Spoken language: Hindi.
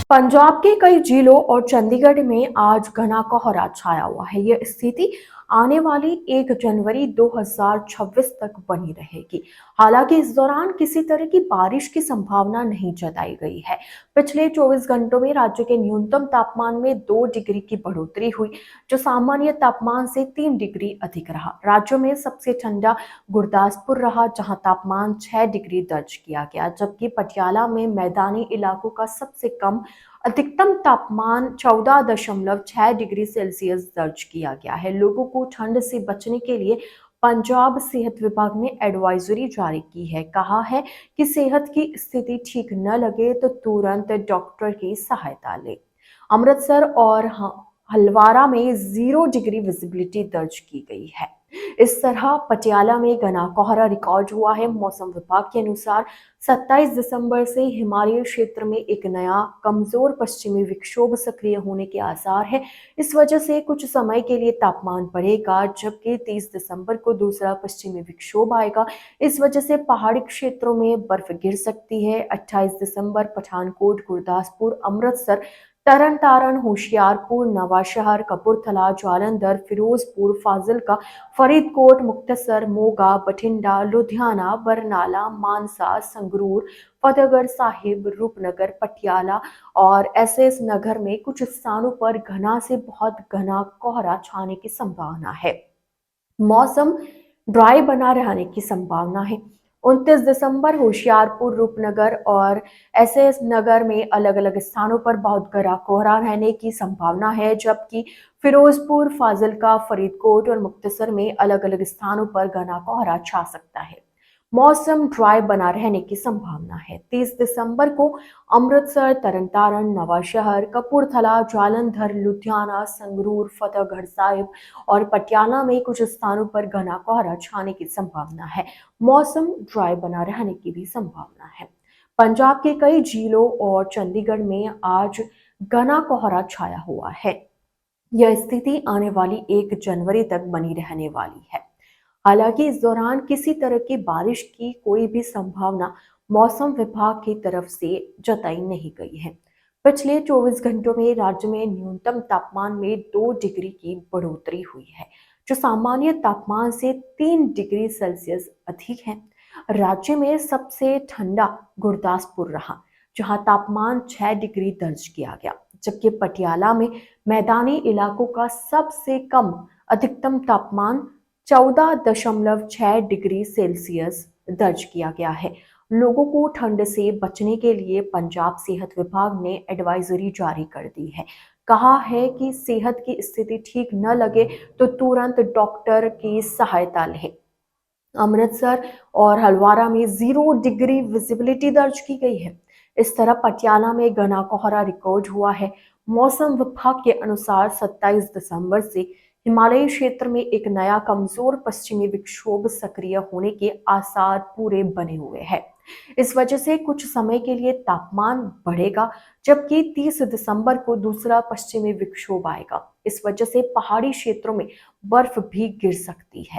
पंजाब के कई जिलों और चंडीगढ़ में आज घना कोहरा छाया हुआ है। यह स्थिति आने वाली 1 जनवरी 2026 तक बनी रहेगी। हालांकि इस दौरान किसी तरह की बारिश की संभावना नहीं जताई गई है। पिछले 24 घंटों में राज्य के न्यूनतम तापमान में 2 डिग्री की बढ़ोतरी हुई, जो सामान्य तापमान से 3 डिग्री अधिक रहा। राज्य में सबसे ठंडा गुरदासपुर रहा, जहां तापमान 6 डिग्री दर्ज किया गया, जबकि पटियाला में मैदानी इलाकों का सबसे कम अधिकतम तापमान 14.6 डिग्री सेल्सियस दर्ज किया गया है। लोगों को ठंड से बचने के लिए पंजाब सेहत विभाग ने एडवाइजरी जारी की है। कहा है कि सेहत की स्थिति ठीक न लगे तो तुरंत डॉक्टर की सहायता ले। अमृतसर और हलवारा में 0 डिग्री विजिबिलिटी दर्ज की गई है। इस तरह पटियाला में घना कोहरा रिकॉर्ड हुआ है। मौसम विभाग के अनुसार 27 दिसंबर से हिमालयी क्षेत्र में एक नया कमजोर पश्चिमी विक्षोभ सक्रिय होने के आसार है। इस वजह से कुछ समय के लिए तापमान बढ़ेगा, जबकि 30 दिसंबर को दूसरा पश्चिमी विक्षोभ आएगा। इस वजह से पहाड़ी क्षेत्रों में बर्फ गिर सकती है। 28 दिसंबर पठानकोट, गुरदासपुर, अमृतसर, तरन तारण, होशियारपुर, नवांशहर, कपूरथला, जालंधर, फिरोजपुर, फाजिलका, फरीदकोट, मुक्तसर, मोगा, बठिंडा, लुधियाना, बरनाला, मानसा, संगरूर, फतेहगढ़ साहिब, रूपनगर, पटियाला और एसएस नगर में कुछ स्थानों पर घना से बहुत घना कोहरा छाने की संभावना है। मौसम ड्राई बना रहने की संभावना है। 29 दिसंबर होशियारपुर, रूपनगर और एसएस नगर में अलग अलग स्थानों पर बहुत घना कोहरा रहने की संभावना है, जबकि फिरोजपुर, फाजिलका, फरीदकोट और मुक्तसर में अलग अलग स्थानों पर घना कोहरा छा सकता है। मौसम ड्राई बना रहने की संभावना है। 30 दिसंबर को अमृतसर, तरनतारण, नवांशहर, कपूरथला, जालंधर, लुधियाना, संगरूर, फतेहगढ़ साहिब और पटियाला में कुछ स्थानों पर घना कोहरा छाने की संभावना है। मौसम ड्राई बना रहने की भी संभावना है। पंजाब के कई जिलों और चंडीगढ़ में आज घना कोहरा छाया हुआ है। यह स्थिति आने वाली 1 जनवरी तक बनी रहने वाली है। हालांकि इस दौरान किसी तरह की बारिश की कोई भी संभावना मौसम विभाग की तरफ से जताई नहीं गई है। पिछले 24 घंटों में राज्य में न्यूनतम तापमान में 2 डिग्री की बढ़ोतरी हुई है, जो सामान्य तापमान से 3 डिग्री सेल्सियस अधिक है। राज्य में सबसे ठंडा गुरदासपुर रहा, जहां तापमान 6 डिग्री दर्ज किया गया, जबकि पटियाला में मैदानी इलाकों का सबसे कम अधिकतम तापमान 14.6 डिग्री सेल्सियस दर्ज किया गया है। लोगों को ठंड से बचने के लिए पंजाब सेहत विभाग ने एडवाइजरी जारी कर दी है। कहा है कि सेहत की स्थिति ठीक न लगे तो तुरंत डॉक्टर की सहायता लें। अमृतसर और हलवारा में 0 डिग्री विजिबिलिटी दर्ज की गई है। इस तरह पटियाला में घना कोहरा रिकॉर्ड हुआ है। मौसम विभाग के अनुसार 27 दिसंबर से हिमालयी क्षेत्र में एक नया कमजोर पश्चिमी विक्षोभ सक्रिय होने के आसार पूरे बने हुए हैं। इस वजह से कुछ समय के लिए तापमान बढ़ेगा, जबकि 30 दिसंबर को दूसरा पश्चिमी विक्षोभ आएगा। इस वजह से पहाड़ी क्षेत्रों में बर्फ भी गिर सकती है।